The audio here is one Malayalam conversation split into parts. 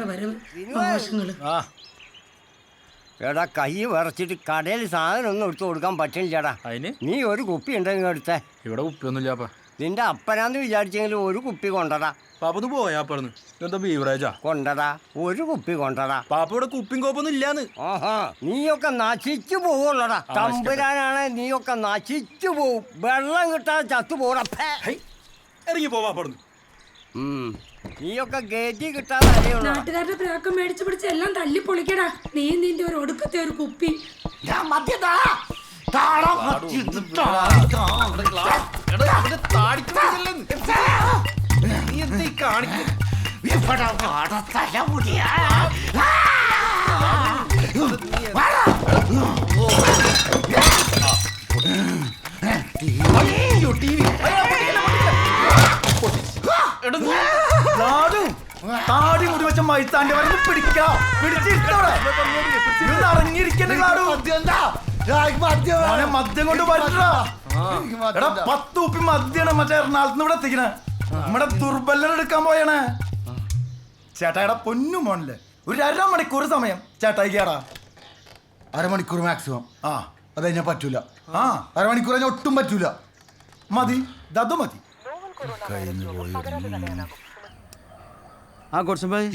വേറെ വരവ് ആവശ്യങ്ങള്. എടാ കൈ വിറച്ചിട്ട് കടയിൽ സാധനം ഒന്നും എടുത്തു കൊടുക്കാൻ പറ്റില്ലടാ. അതിന് നീ ഒരു കുപ്പി ഉണ്ടെങ്കിൽ എടുത്തേ. ഇവിടെ കുപ്പിയൊന്നുമില്ലാപ്പാ. നിന്റെ അപ്പനാന്ന് വിചാരിച്ചെങ്കിലും ഒരു കുപ്പി കൊണ്ടടാ. പാപ്പൊന്ന് പോയാപ്പറന്ന് എന്താ ബീവറേജാ? കൊണ്ടടാ, ഒരു കുപ്പി കൊണ്ടടാ. പാപ്പ ഇവിടെ കുപ്പിയും കോപ്പൊന്നും ഇല്ലാന്ന്. ആഹാ, നീയൊക്കെ നശിച്ചു പോവുള്ളടാ. തമ്പുരാനാണ്, നീയൊക്കെ നശിച്ചു പോവും. വെള്ളം കിട്ടാതെ ചത്തു പോടാ. ഇറങ്ങി പോവാപ്പറന്ന്. നീയൊക്കെ ഗേറ്റി കിട്ടാതെ അറിയുള്ളൂ. നാട്ടുകാരുടെ പ്രാക്കം മേടിച്ചു പിടിച്ച് എല്ലാം തല്ലി പൊളിക്കടാ. നീ നിന്റെ ഒരു ഒടുക്കത്തെ ഒരു കുപ്പി. താടി മുടി വെച്ച മൈത്താന്റെ വരെ പിടിക്കാം. മദ്യം കൊണ്ട് പറ്റാ. 10 കുപ്പി മദ്യാണ് മറ്റേ എറണാകുളത്ത് ഇവിടെ എത്തിക്കണേ. നമ്മുടെ ദുർബലൻ എടുക്കാൻ പോയണേ. ചേട്ടായിടെ പൊന്നു മോണില്ലേ, ഒരു 1.5 മണിക്കൂർ സമയം ചേട്ടായിക്കാടാ. 1/2 മണിക്കൂർ മാക്സിമം. അത് കഴിഞ്ഞാൽ പറ്റൂല. 1/2 മണിക്കൂർ കഴിഞ്ഞാൽ ഒട്ടും പറ്റൂല. മതി, അത് മതി.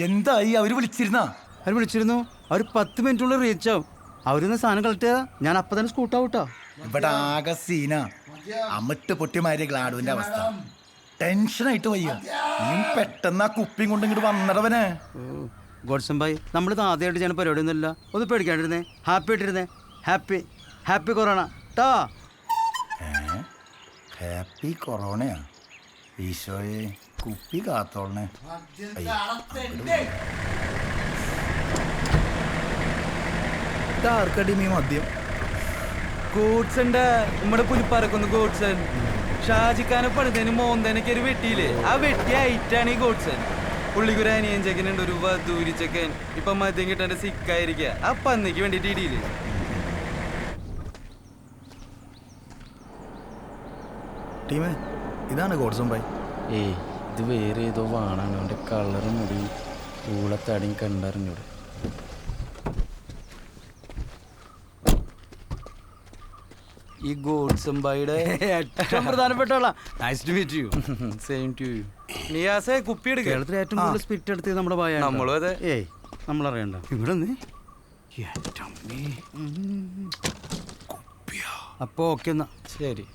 എന്തായി? അവര് വിളിച്ചിരുന്നു. അവർ 10 മിനിറ്റുള്ളിൽ റീച്ച് ആവും. അവരിന്ന് സാധനം കളക്ട് ചെയ്താ ഞാൻ അപ്പൊ തന്നെ സ്കൂട്ടാവൂട്ടാ. ഇവിടെ ആകെ സീന. അമിട്ട് പൊട്ടിമാരിയ ഗ്ലാഡുവിന്റെ അവസ്ഥ. ടെൻഷനായിട്ട് വയ്യ. നീ പെട്ടെന്ന് ആ കുപ്പിയും കൊണ്ട് ഇങ്ങോട്ട് വന്നിടവനെ. ഗോഡ്സം ഭായി, നമ്മളിത് ആദ്യമായിട്ട് ചെയ്യുന്ന പരിപാടിയൊന്നുമില്ല. ഒന്ന് പേടിക്കാണ്ടിരുന്നേ. ഹാപ്പി ആയിട്ടിരുന്നേ. ഹാപ്പി ഹാപ്പി കൊറോണ ട്ടാ. ഹാപ്പി കൊറോണയാ? ഈശോയെ, കുപ്പി കാത്തോളണേ. ആർക്കടി മദ്യം? ഗോഡ്സന്റെ നമ്മുടെ പുലിപ്പറക്കുന്നു ഗോഡ്സൺ. ഷാജിക്കാനെ പണിതേന് മോന്തേനൊക്കെ ഒരു വെട്ടിയില്ലേ, ആ വെട്ടി ആയിട്ടാണ് ഈ ഗോഡ്സൺ. പുള്ളിക്കൊരു അനിയൻ ചെക്കനുണ്ട്, ഒരു വധൂരി ചെക്കൻ. ഇപ്പൊ മദ്യം കിട്ടാൻ്റെ സിക്കായിരിക്കുക. ആ പന്നിക്ക് വേണ്ടിട്ട് ഇടിയില്ലേ. ടീമേ, ഇതാണ് ഗോഡ്സൺ ഭായി. ഏയ്, ഇത് വേറെ ഏതോ വാണാണ്. അവൻ്റെ കളറ് മുടി ഊളത്തടിയും കണ്ടറിഞ്ഞൂടെ. ഈ ഗോഡ്സൺ ഭായിയുടെ ഏറ്റവും പ്രധാനപ്പെട്ട സെയിം ടു യു. നിയാസേ, കുപ്പി എടുക്കുക. കേരളത്തിൽ ഏറ്റവും കൂടുതൽ സ്പിരിറ്റ് എടുത്തത് നമ്മുടെ ഭായ. നമ്മളും അതെ. ഏയ്, നമ്മളറിയണ്ട. ഇവിടെ അപ്പൊ ഓക്കെ എന്നാ ശരി.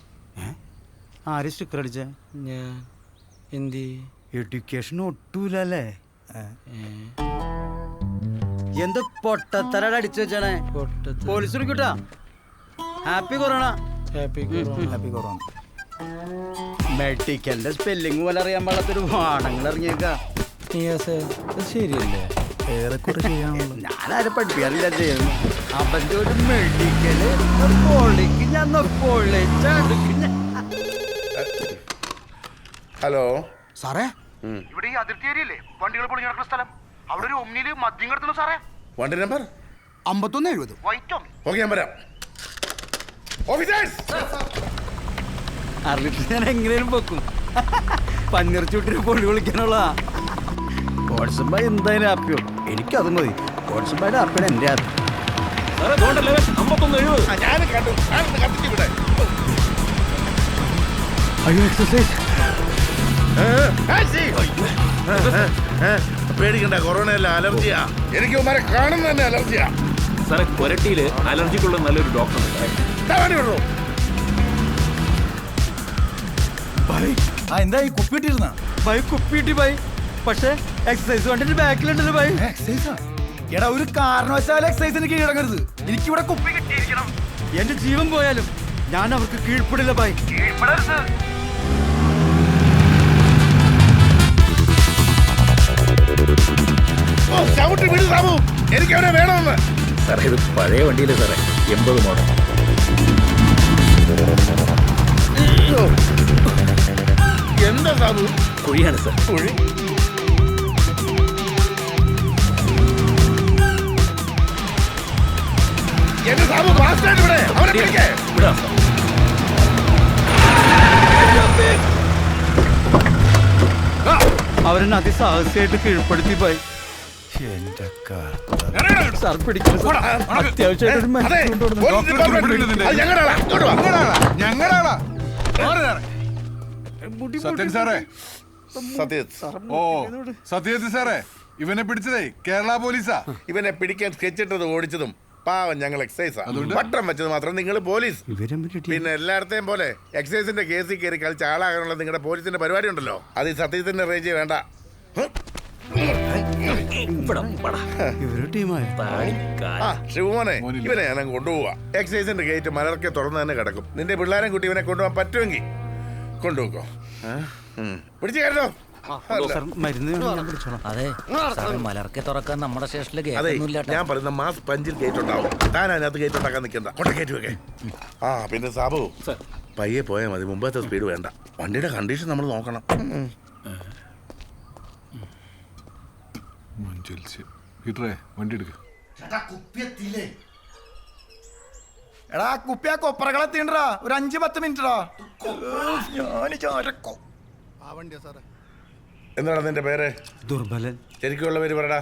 ആര് സ്റ്റിക്കർ അടിച്ചേ? ഞാൻ എന്തി എഡ്യൂക്കേഷൻ ഒട്ടൂലല്ലേ? എന്ത് പൊട്ടത്തരട അടിച്ചു വെച്ചാണേ. പോലീസ് വിളിക്കൂട്ടാ. Happy corona. Happy corona. മെഡിക്കലിന്റെ സ്പെല്ലിംഗ് പോലെ അറിയാൻ പാടാത്തൊരു വാണങ്ങൾ ഇറങ്ങിയേക്കാ. ശരിയല്ലേ? ഏറെക്കുറെ ചെയ്യാനുള്ളൂ. ഞാനാരെ പഠിപ്പിക്കാറില്ല ചെയ്യുന്നു. അവന്റെ ഒരു മെഡിക്കല് പൊളിക്ക് ഞാൻ പൊളിച്ചടുക്ക്. ഹലോ സാറേ, ഇവിടെ ഈ അതിർത്തി ഏരിയല്ലേ വണ്ടികൾ പൊളിഞ്ഞു നടക്കുന്ന സ്ഥലം? അവിടെ ഒരു ഒമ്നിയില് മദ്യം കിടത്തുന്നു സാറേ. വണ്ടി നമ്പർ 5170. വൈറ്റ് ഓമി. ഓക്കെ, ഞാൻ വരാം. ഓഫീസേഴ്സ്, അറിഞ്ഞിട്ട് ഞാൻ എങ്ങനെയും വെക്കും. പന്നിറച്ചൂട്ടിന് പൊളി വിളിക്കാനുള്ള വാട്സപ്പ് എന്തായാലും ഹാപ്പിയോ. എനിക്കത് മതി. വാട്സപ്പായിട്ട് ഹാപ്പിയാണ് എൻ്റെ ഹാപ്പി. ഞാൻ കണ്ടു. കത്തിച്ചിവിടെ അയ്യോ, എക്സസൈസ്. പേടിക്കണ്ട, കൊറോണയല്ല, അലർജിയാ. എനിക്ക് ഉമ്മാരെ കാണുന്ന തന്നെ അലർജിയാ സാറേ. കൊരട്ടിയില് അലർജിക്കുള്ള നല്ലൊരു ഡോക്ടർ എന്തായി? കുപ്പിയിട്ടിരുന്ന ബൈ കുപ്പിയിട്ട് ബൈ. പക്ഷേ എക്സസൈസ് കണ്ടിട്ട് ബാക്കിലുണ്ടല്ലോ ബൈ. എക്സസൈസാ? എടാ, ഒരു കാരണവശാലും എക്സസൈസിന് കീഴടങ്ങരുത്. എനിക്കിവിടെ കുപ്പി കിട്ടിയിരിക്കണം. എന്റെ ജീവൻ പോയാലും ഞാൻ അവർക്ക് കീഴ്പ്പെടില്ല ബൈ. ചവിട്ടി വിട് സാബു, എനിക്ക് അവനെ വേണമെന്ന്. സാറേ, ഇത് പഴയ വണ്ടിയിലെ സാറേ, 80 മോഡൽ. എന്താ സാബു? കുഴിയാണ് സാർ. കുഴി? എന്റെ സാബു ഫാസ്റ്റായിട്ട് ഇവിടെ അവനെ പിടിക്കേ. വിടാം. അവരെന്നെ അതിസാഹസികമായിട്ട് കീഴ്പ്പെടുത്തി പോയി. സാർ പിടിക്കണം സാർ. അത്യാവശ്യമായിട്ട് ഒരു മനുഷ്യൻ കൊണ്ടുവരണം. ഞങ്ങളാളാ സത്യൻ സാറേ സത്യജിത്ത് സാറേ ഇവനെ പിടിച്ചതേ കേരള പോലീസാ. ഇവനെ പിടിക്കാൻ സ്കെച്ചിട്ടത് ഓടിച്ചതും പാവം ഞങ്ങൾ എക്സൈസാ. പട്ടം വെച്ചത് മാത്രം നിങ്ങൾ പോലീസ്. പിന്നെ എല്ലായിടത്തെയും പോലെ എക്സൈസിന്റെ കേസിൽ കയറി കളിച്ച് ആളാകാനുള്ള നിങ്ങളുടെ പോലീസിന്റെ പരിപാടി ഉണ്ടല്ലോ, അത് ഈ സത്യത്തിന്റെ റേഞ്ച് വേണ്ട. ശിവമോനെ, ഇവനെ ഞാൻ കൊണ്ടുപോവാ. എക്സൈസിന്റെ ഗേറ്റ് മലർക്കെ തുറന്ന് തന്നെ കിടക്കും. നിന്റെ പിള്ളേരെ കുട്ടി ഇവനെ കൊണ്ടുപോകാൻ പറ്റുമെങ്കിൽ കൊണ്ടുപോക്കോ. പിടിച്ചു കയറ്റോ. അതെ മലർക്കെ തുറക്കാൻ നമ്മുടെ സ്റ്റേഷനിൽ അതെ, ഞാൻ പറയുന്ന മാസ് പഞ്ചിൽ ഗേറ്റ് ഉണ്ടാവും. താൻ അതിനകത്ത് ഗേറ്റ് ഉണ്ടാക്കാൻ നിൽക്കണ്ട, കൊണ്ട ഗേറ്റ് വെക്കേ. പിന്നെ സാബു പയ്യെ പോയാൽ മതി, മുമ്പത്തെ സ്പീഡ് വേണ്ട. വണ്ടിയുടെ കണ്ടീഷൻ നമ്മൾ നോക്കണം. വണ്ടി എടുക്ക. എടാ കുപ്പിയാ കൊപ്പറകളെ തീണ്ടടാ, ഒരു 5-10 മിനിറ്റാ. എന്താണ് നിന്റെ പേര്? ദുർബലൻ. ശരിക്കുള്ള പേര് പറടാ.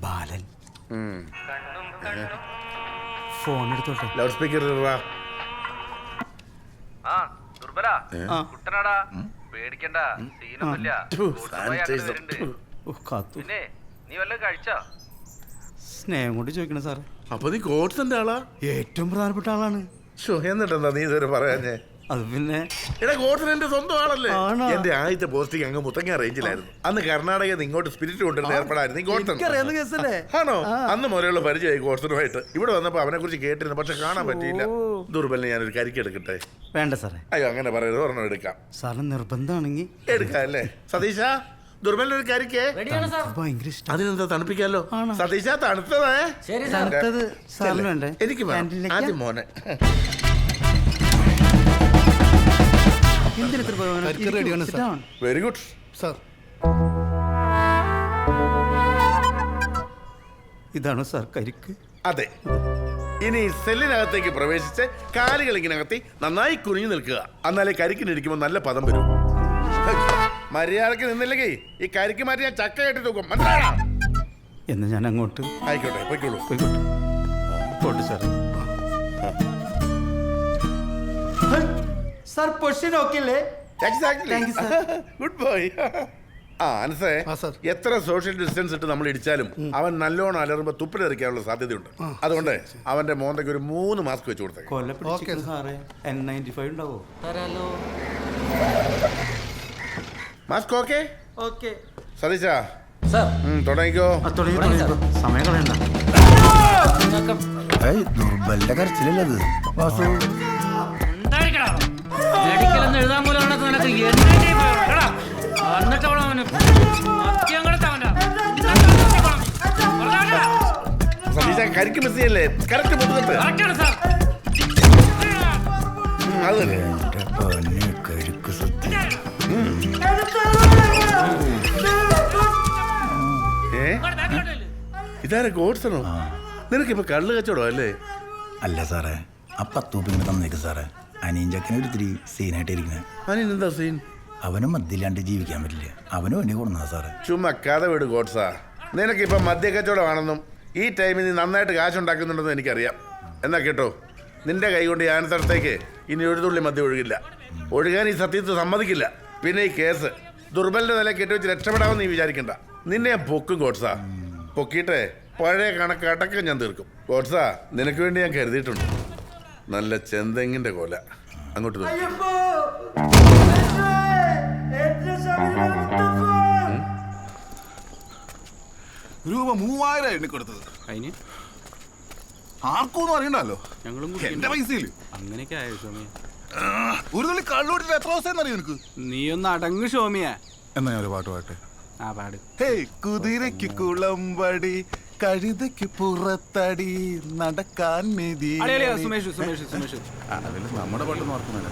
ബാലൻ. ഫോൺ എടുത്തോട്ടെ. ലൗഡ് സ്പീക്കർ ഇടാ. പേടിക്കണ്ട, പിന്നെ നീ വല്ലതും കഴിച്ചോ? സ്നേഹം കൊണ്ട് ചോദിക്കണം സാറേ. അപ്പൊ നീ കോട്സിന്റെ ആളാ? ഏറ്റവും പ്രധാനപ്പെട്ട ആളാണ്. എന്നിട്ടെന്താ നീ ഇതുവരെ പറയാഞ്ഞേ? അത് പിന്നെ എടാ, കോട്സൻ എന്റെ സ്വന്തം ആളല്ലേ? എന്റെ ആദ്യത്തെ പോസ്റ്റിംഗ് അങ്ങ് മുത്തങ്ങ റേഞ്ചിലായിരുന്നു. അന്ന് കർണാടകയിൽ നിന്ന് ഇങ്ങോട്ട് സ്പിരിറ്റ് കൊണ്ടുവരുന്ന ഏർപ്പെടായിരുന്നു ഈ കോട്സൻ. ആണോ? അന്ന് മുതലുള്ള പരിചയമായി കോട്സനുമായിട്ട്. ഇവിടെ വന്നപ്പോ അവനെ കുറിച്ച് കേട്ടിരുന്നു, പക്ഷെ കാണാൻ പറ്റിയില്ല. ദുർബലിനെ ഞാനൊരു കരിക്ക് എടുക്കട്ടെ? വേണ്ട സാറേ. അയ്യോ, അങ്ങനെ പറയരുത്, ഒരെണ്ണം എടുക്കാം. സാറിന് നിർബന്ധമാണെങ്കിൽ എടുക്കാം അല്ലേ? സതീശ, ദുർബലിനൊരു കരിക്കേ? ഭയങ്കര ഇഷ്ടം. അതിനെന്താ തണുപ്പിക്കാലോ? സതീശ, തണുത്തതേ? തണുത്തത് സാറിന് വേണ്ടേ? എനിക്ക് ആദ്യം മോനെ. Very good sir. ഇതാണോ സാർ കരിക്ക്? അതെ. ഇനി സെല്ലിനകത്തേക്ക് പ്രവേശിച്ച് കാലുകൾ ഇങ്ങനകത്തി നന്നായി കുനിഞ്ഞു നിൽക്കുക. എന്നാലേ കരിക്കിനിരിക്കുമ്പോൾ നല്ല പദം വരും. മര്യാദക്ക് നിന്നില്ലെങ്കിൽ ഈ കരിക്ക് മാറ്റി ഞാൻ ചക്ക കെട്ടി തൂക്കും. മനസ്സിലായോ? എന്ന് ഞാൻ അങ്ങോട്ട്. ആയിക്കോട്ടെ, പോയിക്കോളൂ. പോട്ടെ സാർ. സാർ പൊസിഷൻ ഓക്കെ അല്ലേ? Good boy. അനസേ, എത്ര സോഷ്യൽ ഡിസ്റ്റൻസ് ഇട്ട് നമ്മൾ ഇടിച്ചാലും അവൻ നല്ലോണം അലറുമ്പോ തുപ്പിലെറിക്കാനുള്ള സാധ്യതയുണ്ട്. അതുകൊണ്ട് അവന്റെ മോന്തയ്ക്ക് ഒരു 3 മാസ്ക് വെച്ച് കൊടുത്തേ. N95 ഉണ്ടാവോ? Mask okay? ഓക്കെ. സതീശ തുടങ്ങിക്കോ. സമയം കളയണ്ട. ദുർബലിന്റെ കരച്ചിലല്ലത്. എഴുതാൻ പോലും സതീശ, കരിക്ക് മിസ് ചെയ്യല്ലേ? കറക്റ്റ് മുതുകത്ത്. അത് തന്നെ. ഇതാരെ ഗോഡ്സണോ? നിനക്കിപ്പോ കള്ള് കച്ചവടം അല്ലേ? അല്ല സാറേ, ആ 10 ഉപ്പിങ്ങനെ തന്നേക്ക് സാറേ. അനിയൻ ചക്കന് ഒരിത്തിരി സീനായിട്ട് ഇരിക്കുന്നത്. അനിയൻ എന്താ സീൻ? അവനും മദ്യമില്ലാണ്ട് ജീവിക്കാൻ പറ്റില്ല. അവന് വേണ്ടി കൊടുന്നാ സാറേ. ചുമ്മാ കഥ വിട് ഗോഡ്സാ. നിനക്കിപ്പോ മദ്യ കച്ചവടമാണെന്നും ഈ ടൈമിൽ നീ നന്നായിട്ട് കാശുണ്ടാക്കുന്നുണ്ടെന്നും എനിക്കറിയാം. എന്നാ കേട്ടോ, നിന്റെ കൈ കൊണ്ട് ഞാൻ സ്ഥലത്തേക്ക് ഇനി ഒരു തുള്ളി മദ്യം ഒഴുകില്ല. ഒഴുകാൻ ഈ സത്യത്തിൽ സമ്മതിക്കില്ല. പിന്നെ ഈ കേസ് ദുർബലിന്റെ നില കെട്ടിവെച്ച് രക്ഷപ്പെടാമെന്ന് നീ വിചാരിക്കണ്ട. നിന്നെ ഞാൻ പൊക്കും ഗോഡ്സാ. പൊക്കിയിട്ടേ പഴയ കണക്കടക്കം ഞാൻ തീർക്കും. ഗോഡ്സാ, നിനക്ക് വേണ്ടി ഞാൻ കരുതിയിട്ടുണ്ട് നല്ല ചെന്തെങ്ങിന്റെ കോല. അങ്ങോട്ട് രൂപ 3000 എണ്ണി കൊടുത്തത്. അതിന് ആർക്കൊന്നും അറിയണ്ടല്ലോ. ഞങ്ങളും എന്റെ പൈസയില് അങ്ങനെയൊക്കെ ആയോ ഷോമിയ? ഒരു തുള്ളി കള്ളൂട്ടിട്ട് എത്ര ദിവസം അറിയോ നിനക്ക്? നീ ഒന്ന് അടങ്ങ് ഷോമിയ. എന്നാ ഞാൻ ഒരു പാട്ട് പാട്ടെ. ആ പാട്. ഹേയ്, കുതിരയ്ക്ക് കുളമ്പടി, കഴുതയ്ക്ക് പുറത്തടി, നടക്കാൻ മെതി. നമ്മുടെ പാട്ട് നോക്കുന്നില്ല.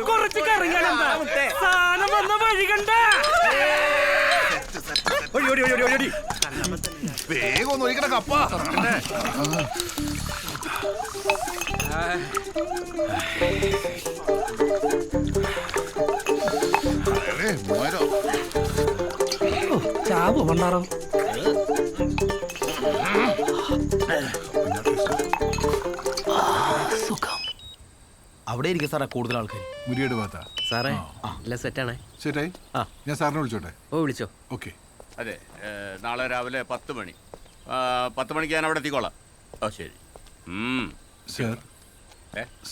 കുറച്ച് കറിയാണെന്താ സാധനം വന്ന വഴി കണ്ട വേഗം ഒന്ന് ഒഴിക്കണ കപ്പ. ചാവോ പണ്ടാറോ? അവിടെ ഇരിക്കും സാറേ കൂടുതൽ ആൾക്കാർ. മുരിയുടെ ഭാഗത്താ സാറേ എല്ലാം സെറ്റാണേ. ശരിയായി. ഞാൻ സാറിനെ വിളിച്ചോട്ടെ? ഓ വിളിച്ചോ. ഓക്കെ. അതെ, നാളെ രാവിലെ 10 മണി. 10 മണിക്ക് ഞാൻ അവിടെ എത്തിക്കോളാം. ഓ ശരി. സാർ,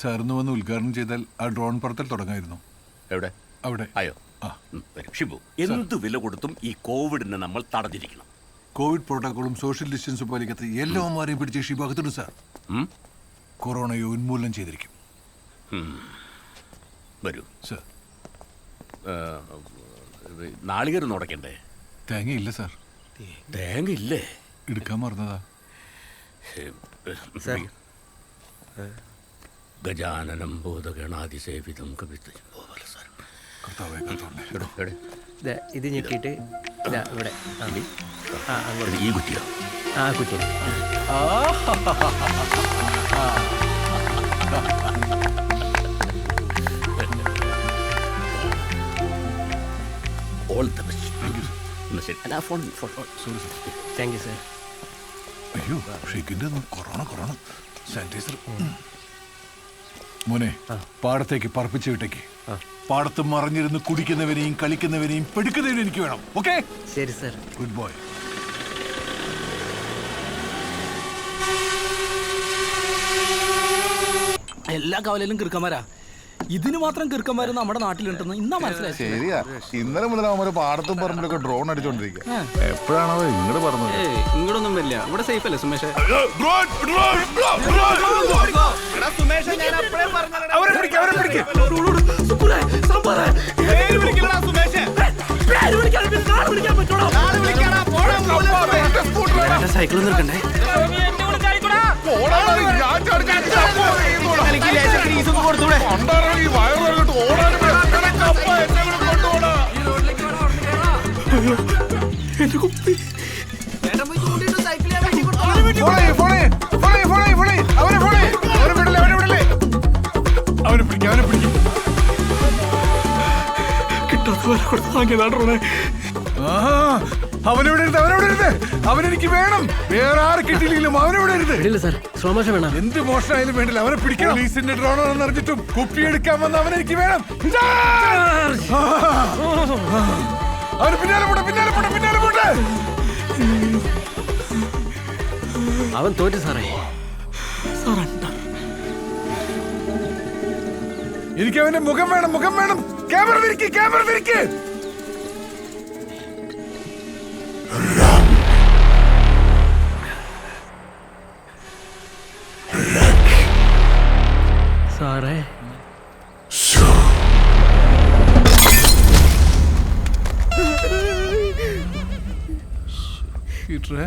സാറിന് വന്ന് ഉദ്ഘാടനം ചെയ്താൽ ആ ഡ്രോൺ പറത്തൽ തുടങ്ങായിരുന്നു. എവിടെ? അവിടെ. അയ്യോ, ഷിബു, എന്ത് വില കൊടുത്തും ഈ കോവിഡിനെ നമ്മൾ തടഞ്ഞിരിക്കണം. കോവിഡ് പ്രോട്ടോക്കോളും സോഷ്യൽ ഡിസ്റ്റൻസും പാലിക്കാത്ത എല്ലാവന്മാരെയും പിടിച്ച് ഷിബാഗത്തുണ്ട് സാർ. കൊറോണയെ ഉന്മൂലനം ചെയ്തിരിക്കും. വരൂ സാർ. നാളികേരം ഉടക്കണ്ടേ? തേങ്ങയില്ല സാർ. തേങ്ങ ഇല്ലേ? എടുക്കാൻ മറന്നതാ. ഗജാനനം ബോധഗണാതിസേവിതം കവിത. ഇത് ഞെക്കിയിട്ട് ഇവിടെ ഈ കുറ്റിയോ? ആ കുറ്റി. All the best. Thank you sir. അയ്യോ, ഷെയ്ക്കിന്റെ കൊറോണ സാനിറ്റൈസർ. മോനെ, പാടത്തേക്ക് പറപ്പിച്ച് വിട്ടേക്ക്. പാടത്ത് മറിഞ്ഞിരുന്ന് കുടിക്കുന്നവനെയും കളിക്കുന്നവനെയും പെടുക്കുന്നവനെയും എനിക്ക് വേണം. ഓക്കെ? ശരി സാർ. Good boy. എല്ലാ കവലയിലും കിറുക്കന്മാരാ. ഇതിന് മാത്രം കിറുക്കന്മാര് നമ്മുടെ നാട്ടിലുണ്ടെന്ന് ഇന്നാ മനസ്സിലായി. ശരിയാ, ഇന്നലെ മുതൽ അവന്മാര് പാടത്തും പറമ്പിലൊക്കെ ഡ്രോൺ അടിച്ചോണ്ടിരിക്കുക. എപ്പോഴാണോ ഇങ്ങോട്ട് പറഞ്ഞത്? ഇങ്ങോട്ടൊന്നും വരില്ല, ഇവിടെ സേഫ് അല്ലേ സുമേഷ്? സൈക്കിൾ നിൽക്കണ്ടേ? അവനെനിക്ക് വേണം. വേറെ ആര് കിട്ടിയില്ലെങ്കിലും അവനെവിടെ വേണം. എന്ത് മോശമായാലും വേണ്ടില്ല, അവനെ പിടിക്കണം. പോലീസിന്റെ ഡ്രോണാണെന്ന് അറിഞ്ഞിട്ടും കുപ്പിയെടുക്കാൻ വന്ന അവനെനിക്ക് വേണം. അവന് പിന്നാലെ പോട്ടെ. അവൻ തോറ്റു സാറേ. എനിക്ക് അവന്റെ മുഖം വേണം. ക്യാമറ തിരിക്ക്. സാറേ, Peter.